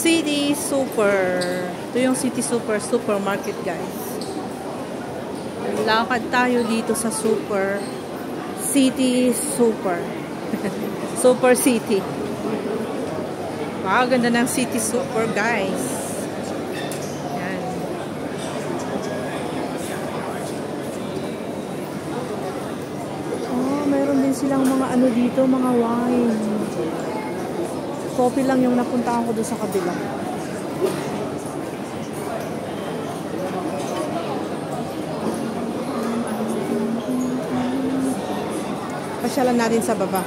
City Super. Ito yung City Super supermarket, guys. Lakad tayo dito sa Super City Super. Super City. Wow, ganda ng City Super, guys. Yan. Oh, mayroon din silang mga ano dito, mga wine. Coffee lang yung napuntahan ko doon sa kabila. Pasyalan natin sa baba.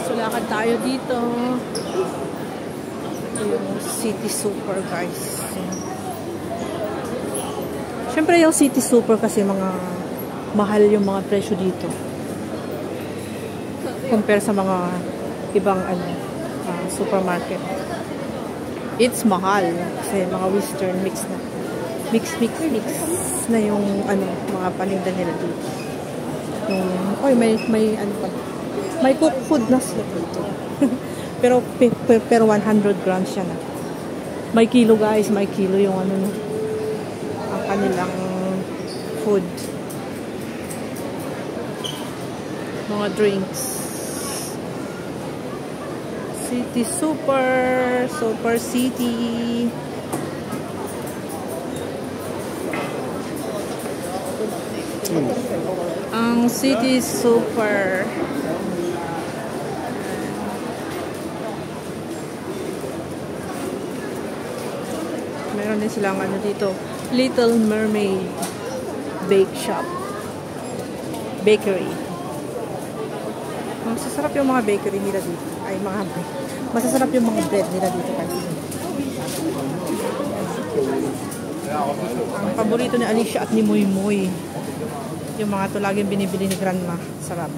So, lakad tayo dito. Ito yung City Super, guys. Siyempre yung City Super kasi mga mahal yung mga presyo dito. Compare sa mga ibang supermarket. It's mahal kasi mga western mix na. Mix na yung mga paninda nila dito. Yung may ano pa. May cook food na sila dito. pero 100 grams siya na. May kilo, guys, may kilo yung ang kanilang food. Mga drinks. City Super. Super City. Ang City Super. Meron din silang dito. Little Mermaid Bake Shop. Bakery. Masasarap yung mga bakery nila dito. Ay, masasarap yung mga bread nila dito kasi. Ang paborito ni Alicia at ni Moy Moy. Yung mga to laging binibili ni Grandma. Sarap.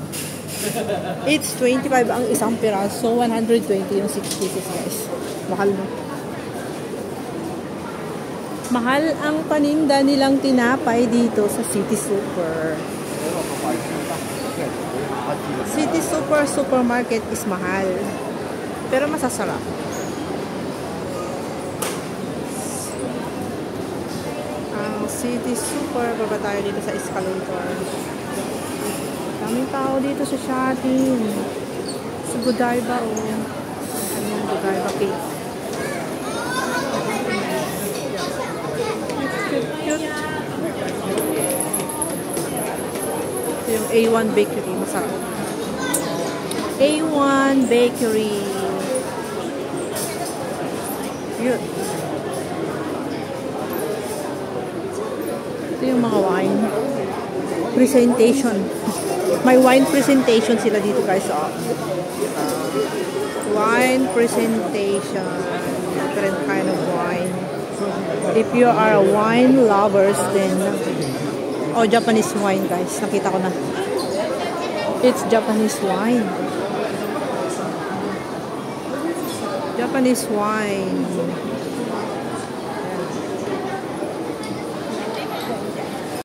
It's 25 ang isang piraso. 120 yung 6 pieces, guys. Mahal mo. Mahal ang paninda nilang tinapay dito sa City Super. City Super supermarket is mahal. Pero masasarap. Ang City Super, baba tayo dito sa escalator. Daming tao dito sa shopping. Sa Godiva, ano yung Godiva cake. Cute. Ito yung A1 Bakery. Masarap. A1 Bakery. Cute. Ito yung mga wine. Presentation. May wine presentation sila dito, guys. Wine presentation. Different kind of wine. If you are a wine lovers, then Japanese wine, guys. Nakita ko na. It's Japanese wine. Japanese wine.